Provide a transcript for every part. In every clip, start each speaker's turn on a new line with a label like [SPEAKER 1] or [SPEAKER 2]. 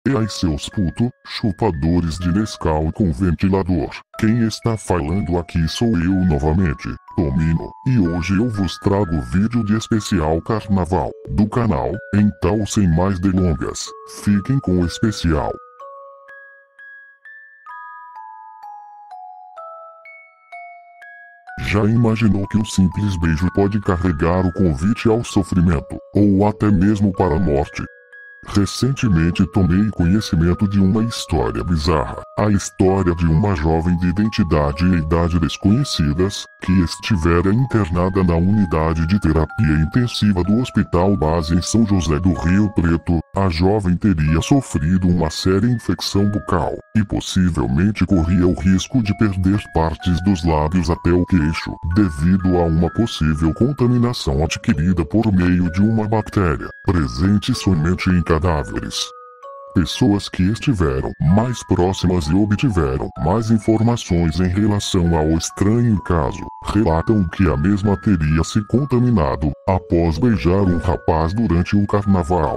[SPEAKER 1] E aí seus puto, chupadores de Nescau com ventilador, quem está falando aqui sou eu novamente, Tomino, e hoje eu vos trago vídeo de especial carnaval, do canal, então sem mais delongas, fiquem com o especial. Já imaginou que um simples beijo pode carregar o convite ao sofrimento, ou até mesmo para a morte? Recentemente tomei conhecimento de uma história bizarra, a história de uma jovem de identidade e idade desconhecidas, que estivera internada na unidade de terapia intensiva do Hospital Base em São José do Rio Preto. A jovem teria sofrido uma séria infecção bucal, e possivelmente corria o risco de perder partes dos lábios até o queixo, devido a uma possível contaminação adquirida por meio de uma bactéria, presente somente em cadáveres. Pessoas que estiveram mais próximas e obtiveram mais informações em relação ao estranho caso, relatam que a mesma teria se contaminado após beijar um rapaz durante o carnaval.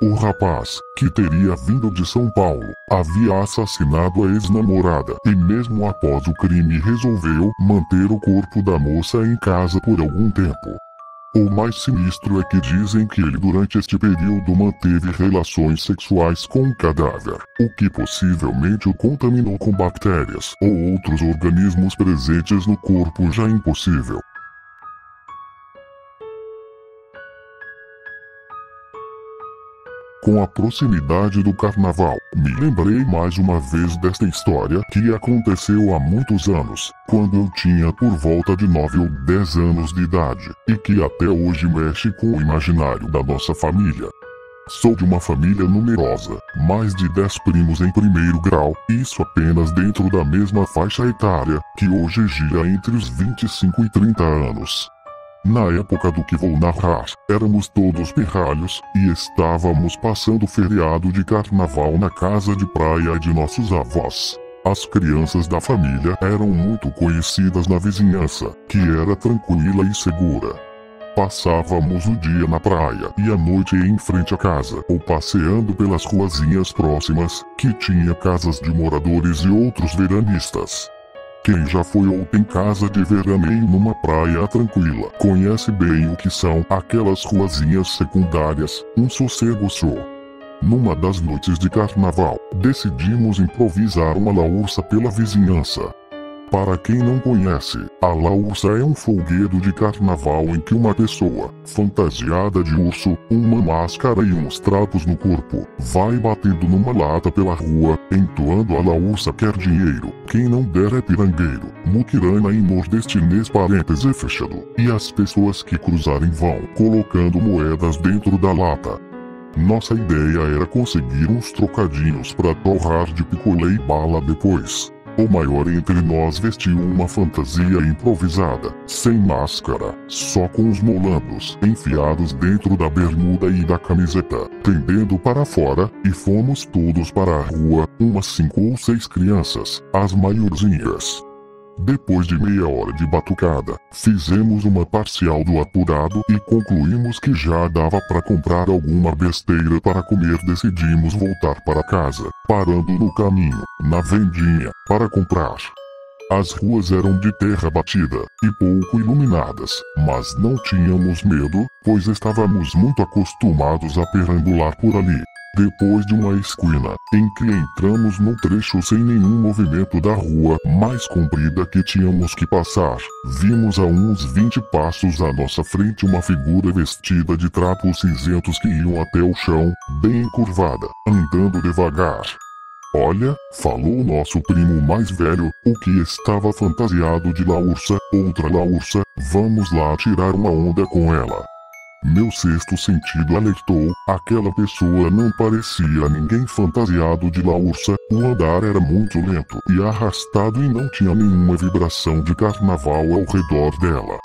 [SPEAKER 1] O rapaz, que teria vindo de São Paulo, havia assassinado a ex-namorada e mesmo após o crime resolveu manter o corpo da moça em casa por algum tempo. O mais sinistro é que dizem que ele durante este período manteve relações sexuais com o cadáver, o que possivelmente o contaminou com bactérias ou outros organismos presentes no corpo já impossível. Com a proximidade do carnaval, me lembrei mais uma vez desta história que aconteceu há muitos anos, quando eu tinha por volta de 9 ou 10 anos de idade, e que até hoje mexe com o imaginário da nossa família. Sou de uma família numerosa, mais de 10 primos em primeiro grau, isso apenas dentro da mesma faixa etária, que hoje gira entre os 25 e 30 anos. Na época do que vou narrar, éramos todos pirralhos, e estávamos passando o feriado de carnaval na casa de praia de nossos avós. As crianças da família eram muito conhecidas na vizinhança, que era tranquila e segura. Passávamos o dia na praia e a noite em frente à casa, ou passeando pelas ruazinhas próximas, que tinha casas de moradores e outros veranistas. Quem já foi ou tem casa de veraneio numa praia tranquila, conhece bem o que são aquelas ruazinhas secundárias, um sossego só. Numa das noites de carnaval, decidimos improvisar uma laúça pela vizinhança. Para quem não conhece, a laúça é um folguedo de carnaval em que uma pessoa, fantasiada de urso, uma máscara e uns trapos no corpo, vai batendo numa lata pela rua, entoando a laúça quer dinheiro, quem não der é pirangueiro, muquirana e nordestinês parêntese fechado, e as pessoas que cruzarem vão colocando moedas dentro da lata. Nossa ideia era conseguir uns trocadinhos para torrar de picolé e bala depois. O maior entre nós vestiu uma fantasia improvisada, sem máscara, só com os molandos enfiados dentro da bermuda e da camiseta, tendendo para fora, e fomos todos para a rua, umas 5 ou 6 crianças, as maiorzinhas. Depois de meia hora de batucada, fizemos uma parcial do apurado e concluímos que já dava para comprar alguma besteira para comer. Decidimos voltar para casa, parando no caminho, na vendinha, para comprar. As ruas eram de terra batida e pouco iluminadas, mas não tínhamos medo, pois estávamos muito acostumados a perambular por ali. Depois de uma esquina, em que entramos num trecho sem nenhum movimento da rua mais comprida que tínhamos que passar, vimos a uns 20 passos à nossa frente uma figura vestida de trapos cinzentos que iam até o chão, bem encurvada, andando devagar. Olha, falou o nosso primo mais velho, o que estava fantasiado de laúça, outra laúça, vamos lá tirar uma onda com ela. Meu sexto sentido alertou, aquela pessoa não parecia ninguém fantasiado de laúça, o andar era muito lento e arrastado e não tinha nenhuma vibração de carnaval ao redor dela.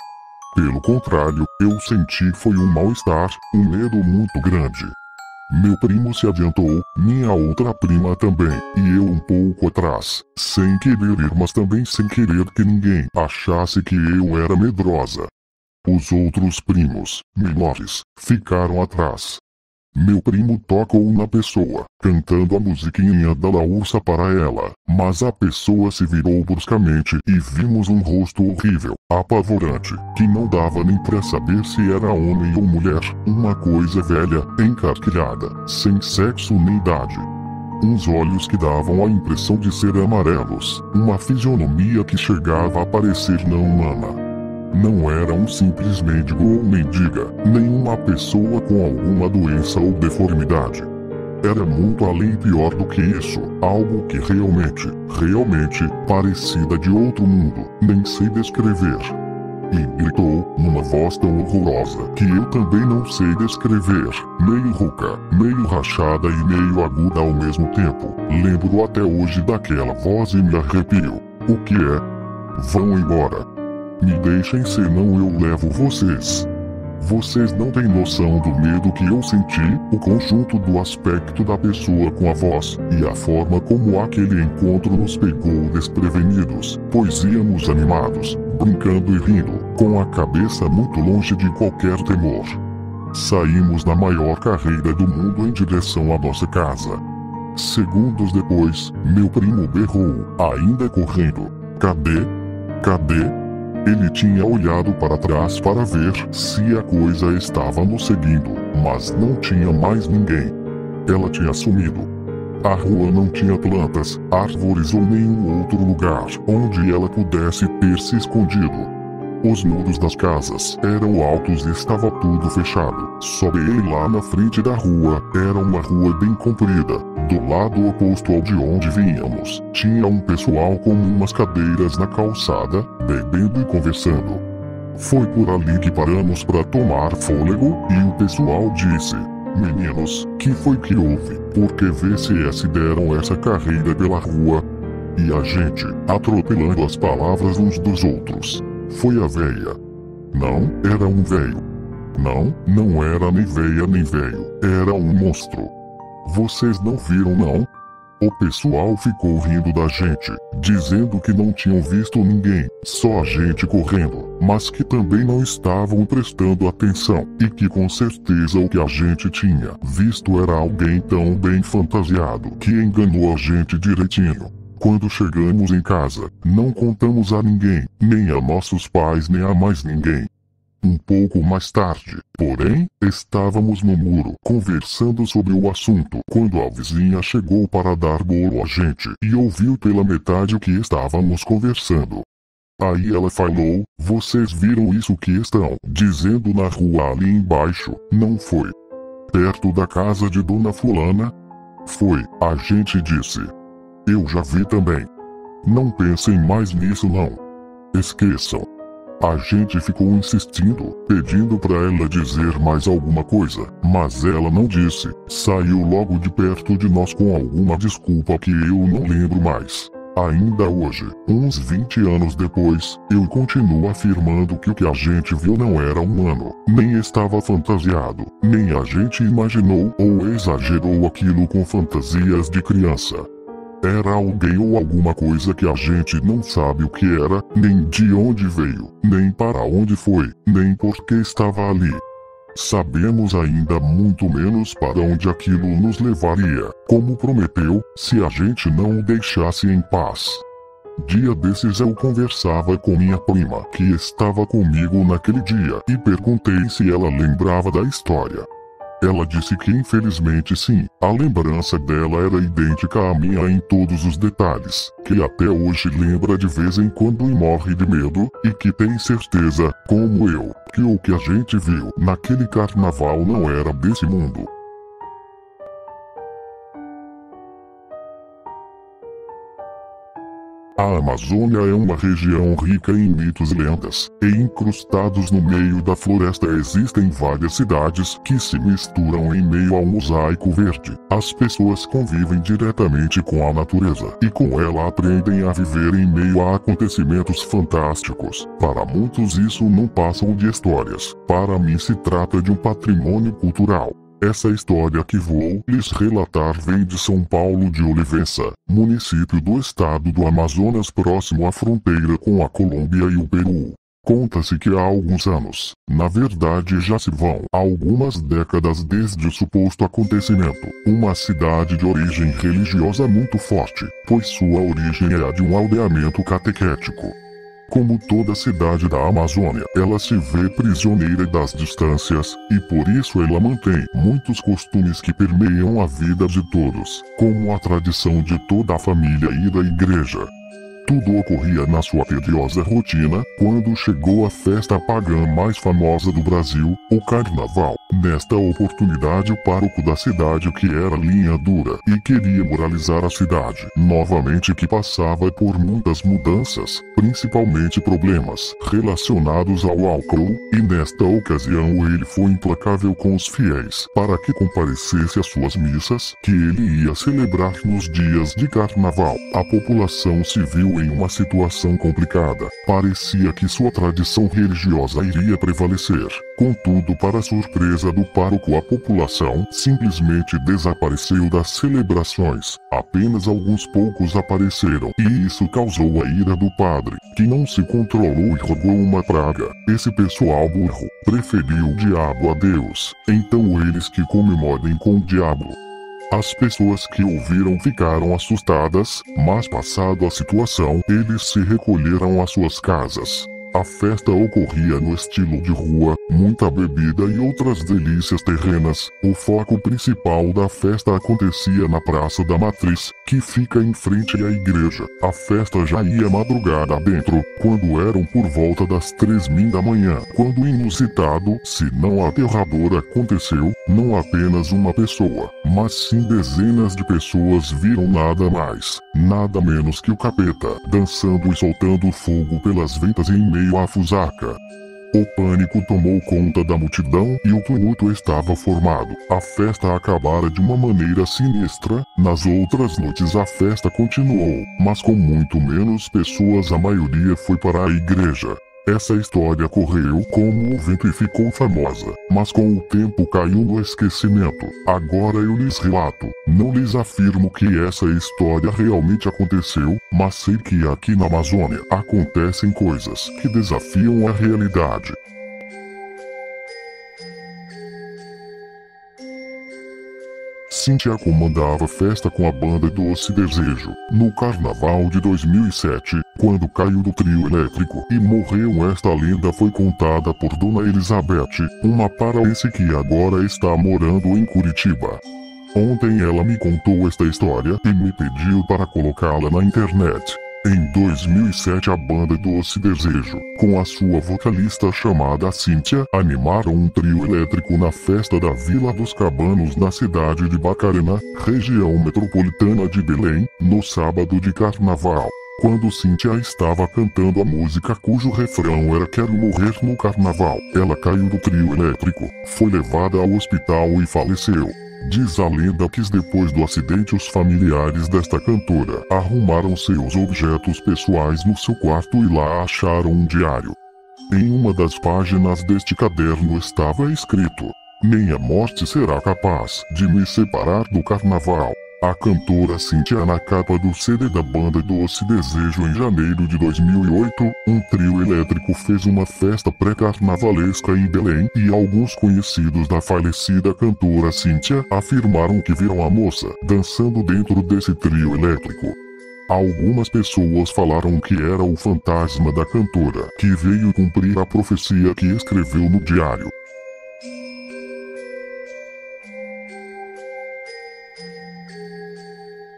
[SPEAKER 1] Pelo contrário, eu senti foi um mal-estar, um medo muito grande. Meu primo se adiantou, minha outra prima também, e eu um pouco atrás, sem querer ir mas também sem querer que ninguém achasse que eu era medrosa. Os outros primos, menores, ficaram atrás. Meu primo tocou na pessoa, cantando a musiquinha da Laúça para ela, mas a pessoa se virou bruscamente e vimos um rosto horrível, apavorante, que não dava nem pra saber se era homem ou mulher, uma coisa velha, encarquilhada, sem sexo nem idade. Uns olhos que davam a impressão de ser amarelos, uma fisionomia que chegava a parecer não humana. Não era um simples mendigo ou mendiga, nem uma pessoa com alguma doença ou deformidade. Era muito além e pior do que isso, algo que realmente parecida de outro mundo, nem sei descrever. E gritou, numa voz tão horrorosa, que eu também não sei descrever, meio rouca, meio rachada e meio aguda ao mesmo tempo. Lembro até hoje daquela voz e me arrepio. O que é? Vão embora. Me deixem, senão eu levo vocês. Vocês não têm noção do medo que eu senti, o conjunto do aspecto da pessoa com a voz, e a forma como aquele encontro nos pegou desprevenidos, pois íamos animados, brincando e rindo, com a cabeça muito longe de qualquer temor. Saímos na maior carreira do mundo em direção à nossa casa. Segundos depois, meu primo berrou, ainda correndo: "Cadê? Cadê?" Ele tinha olhado para trás para ver se a coisa estava nos seguindo, mas não tinha mais ninguém. Ela tinha sumido. A rua não tinha plantas, árvores ou nenhum outro lugar onde ela pudesse ter se escondido. Os muros das casas eram altos e estava tudo fechado. Só bem lá na frente da rua, era uma rua bem comprida. Do lado oposto ao de onde vínhamos, tinha um pessoal com umas cadeiras na calçada, bebendo e conversando. Foi por ali que paramos para tomar fôlego e o pessoal disse: "Meninos, que foi que houve? Porque VCS deram essa carreira pela rua?" E a gente, atropelando as palavras uns dos outros: "Foi a véia." Não, era um velho. Não, não era nem véia nem velho, era um monstro. Vocês não viram não? O pessoal ficou rindo da gente, dizendo que não tinham visto ninguém, só a gente correndo, mas que também não estavam prestando atenção, e que com certeza o que a gente tinha visto era alguém tão bem fantasiado que enganou a gente direitinho. Quando chegamos em casa, não contamos a ninguém, nem a nossos pais nem a mais ninguém. Um pouco mais tarde, porém, estávamos no muro conversando sobre o assunto quando a vizinha chegou para dar bolo a gente e ouviu pela metade o que estávamos conversando. Aí ela falou: "Vocês viram isso que estão dizendo na rua ali embaixo, não foi? Perto da casa de Dona Fulana?" "Foi", a gente disse. "Eu já vi também. Não pensem mais nisso não. Esqueçam." A gente ficou insistindo, pedindo para ela dizer mais alguma coisa, mas ela não disse, saiu logo de perto de nós com alguma desculpa que eu não lembro mais. Ainda hoje, uns 20 anos depois, eu continuo afirmando que o que a gente viu não era humano, nem estava fantasiado, nem a gente imaginou ou exagerou aquilo com fantasias de criança. Era alguém ou alguma coisa que a gente não sabe o que era, nem de onde veio, nem para onde foi, nem por que estava ali. Sabemos ainda muito menos para onde aquilo nos levaria, como prometeu, se a gente não o deixasse em paz. Dia desses eu conversava com minha prima, que estava comigo naquele dia, e perguntei se ela lembrava da história. Ela disse que infelizmente sim, a lembrança dela era idêntica à minha em todos os detalhes, que até hoje lembra de vez em quando e morre de medo, e que tem certeza, como eu, que o que a gente viu naquele carnaval não era desse mundo. A Amazônia é uma região rica em mitos e lendas, e incrustados no meio da floresta existem várias cidades que se misturam em meio a um mosaico verde. As pessoas convivem diretamente com a natureza, e com ela aprendem a viver em meio a acontecimentos fantásticos. Para muitos isso não passa de histórias, para mim se trata de um patrimônio cultural. Essa história que vou lhes relatar vem de São Paulo de Olivença, município do estado do Amazonas próximo à fronteira com a Colômbia e o Peru. Conta-se que há alguns anos, na verdade já se vão algumas décadas desde o suposto acontecimento, uma cidade de origem religiosa muito forte, pois sua origem é a de um aldeamento catequético. Como toda cidade da Amazônia, ela se vê prisioneira das distâncias, e por isso ela mantém muitos costumes que permeiam a vida de todos, como a tradição de toda a família ir à igreja. Tudo ocorria na sua tediosa rotina, quando chegou a festa pagã mais famosa do Brasil, o Carnaval. Nesta oportunidade, o pároco da cidade, que era linha dura e queria moralizar a cidade, novamente que passava por muitas mudanças, principalmente problemas relacionados ao álcool, e nesta ocasião ele foi implacável com os fiéis, para que comparecesse às suas missas, que ele ia celebrar nos dias de Carnaval. A população se viu em uma situação complicada. Parecia que sua tradição religiosa iria prevalecer. Contudo, para surpresa do pároco, a população simplesmente desapareceu das celebrações. Apenas alguns poucos apareceram, e isso causou a ira do padre, que não se controlou e rogou uma praga. Esse pessoal burro preferiu o diabo a Deus. Então eles que comemorem com o diabo. As pessoas que ouviram ficaram assustadas, mas passado a situação, eles se recolheram às suas casas. A festa ocorria no estilo de rua, muita bebida e outras delícias terrenas. O foco principal da festa acontecia na Praça da Matriz, que fica em frente à igreja. A festa já ia madrugada adentro, quando eram por volta das 3h da manhã, quando o inusitado, se não aterrador, aconteceu. Não apenas uma pessoa, mas sim dezenas de pessoas viram nada mais, nada menos que o capeta, dançando e soltando fogo pelas ventas em meio à fusaca. O pânico tomou conta da multidão e o tumulto estava formado. A festa acabara de uma maneira sinistra. Nas outras noites a festa continuou, mas com muito menos pessoas. A maioria foi para a igreja. Essa história correu como o vento e ficou famosa, mas com o tempo caiu no esquecimento. Agora eu lhes relato. Não lhes afirmo que essa história realmente aconteceu, mas sei que aqui na Amazônia acontecem coisas que desafiam a realidade. Cíntia comandava a festa com a banda Doce Desejo, no Carnaval de 2007, quando caiu do trio elétrico e morreu. Esta lenda foi contada por Dona Elizabeth, uma paraense que agora está morando em Curitiba. Ontem ela me contou esta história e me pediu para colocá-la na internet. Em 2007 a banda Doce Desejo, com a sua vocalista chamada Cíntia, animaram um trio elétrico na festa da Vila dos Cabanos na cidade de Barcarena, região metropolitana de Belém, no sábado de Carnaval. Quando Cíntia estava cantando a música cujo refrão era "Quero morrer no Carnaval", ela caiu do trio elétrico, foi levada ao hospital e faleceu. Diz a lenda que depois do acidente os familiares desta cantora arrumaram seus objetos pessoais no seu quarto e lá acharam um diário. Em uma das páginas deste caderno estava escrito: "Nem a morte será capaz de me separar do Carnaval". A cantora Cíntia, na capa do CD da banda Doce Desejo em janeiro de 2008, um trio elétrico fez uma festa pré-carnavalesca em Belém e alguns conhecidos da falecida cantora Cíntia afirmaram que viram a moça dançando dentro desse trio elétrico. Algumas pessoas falaram que era o fantasma da cantora, que veio cumprir a profecia que escreveu no diário.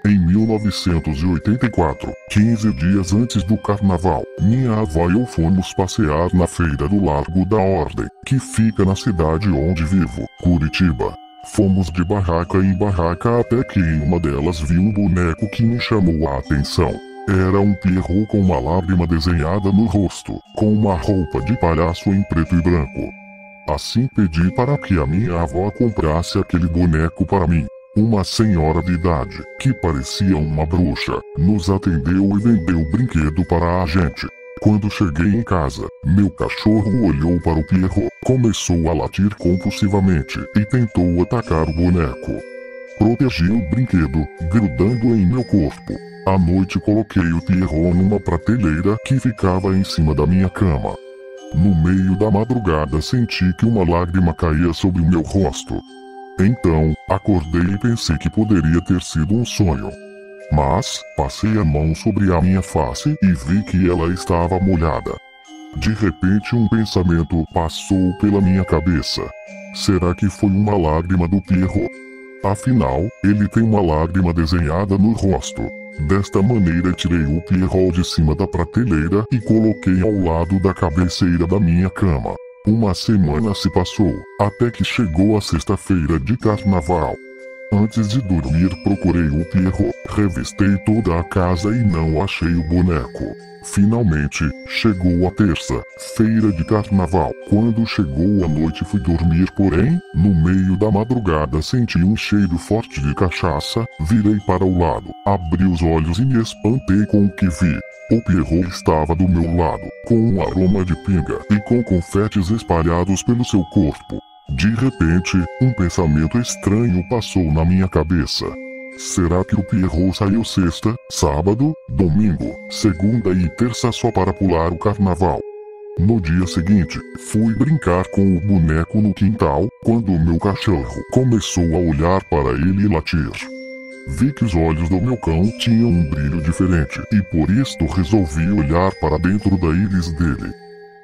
[SPEAKER 1] Em 1984, 15 dias antes do Carnaval, minha avó e eu fomos passear na feira do Largo da Ordem, que fica na cidade onde vivo, Curitiba. Fomos de barraca em barraca até que em uma delas vi um boneco que me chamou a atenção. Era um Pierrot com uma lágrima desenhada no rosto, com uma roupa de palhaço em preto e branco. Assim pedi para que a minha avó comprasse aquele boneco para mim. Uma senhora de idade, que parecia uma bruxa, nos atendeu e vendeu o brinquedo para a gente. Quando cheguei em casa, meu cachorro olhou para o Pierrot, começou a latir compulsivamente e tentou atacar o boneco. Protegi o brinquedo, grudando em meu corpo. À noite coloquei o Pierrot numa prateleira que ficava em cima da minha cama. No meio da madrugada senti que uma lágrima caía sobre o meu rosto. Então, acordei e pensei que poderia ter sido um sonho. Mas, passei a mão sobre a minha face e vi que ela estava molhada. De repente um pensamento passou pela minha cabeça. Será que foi uma lágrima do Pierrot? Afinal, ele tem uma lágrima desenhada no rosto. Desta maneira tirei o Pierrot de cima da prateleira e coloquei ao lado da cabeceira da minha cama. Uma semana se passou, até que chegou a sexta-feira de carnaval. Antes de dormir procurei o Pierrot, revistei toda a casa e não achei o boneco. Finalmente, chegou a terça-feira de carnaval. Quando chegou a noite fui dormir, porém, no meio da madrugada senti um cheiro forte de cachaça, virei para o lado, abri os olhos e me espantei com o que vi. O Pierrot estava do meu lado, com um aroma de pinga e com confetes espalhados pelo seu corpo. De repente, um pensamento estranho passou na minha cabeça. Será que o Pierrot saiu sexta, sábado, domingo, segunda e terça só para pular o carnaval? No dia seguinte, fui brincar com o boneco no quintal, quando o meu cachorro começou a olhar para ele e latir. Vi que os olhos do meu cão tinham um brilho diferente, e por isto resolvi olhar para dentro da íris dele.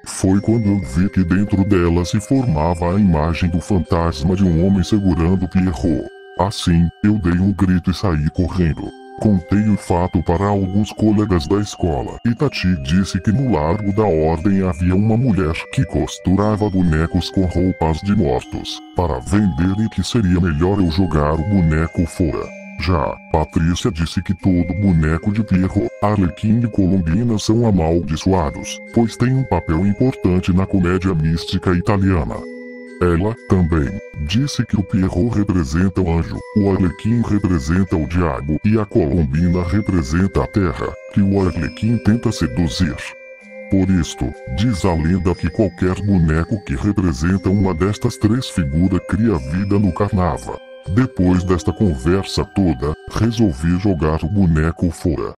[SPEAKER 1] Foi quando eu vi que dentro dela se formava a imagem do fantasma de um homem segurando o Pierrot. Assim, eu dei um grito e saí correndo. Contei o fato para alguns colegas da escola, e Tati disse que no Largo da Ordem havia uma mulher que costurava bonecos com roupas de mortos, para vender e que seria melhor eu jogar o boneco fora. Já, Patrícia disse que todo boneco de Pierrot, Arlequim e Colombina são amaldiçoados, pois têm um papel importante na comédia mística italiana. Ela, também, disse que o Pierrot representa o anjo, o Arlequim representa o diabo e a Colombina representa a terra, que o Arlequim tenta seduzir. Por isto, diz a lenda que qualquer boneco que representa uma destas três figuras cria vida no carnaval. Depois desta conversa toda, resolvi jogar o boneco fora.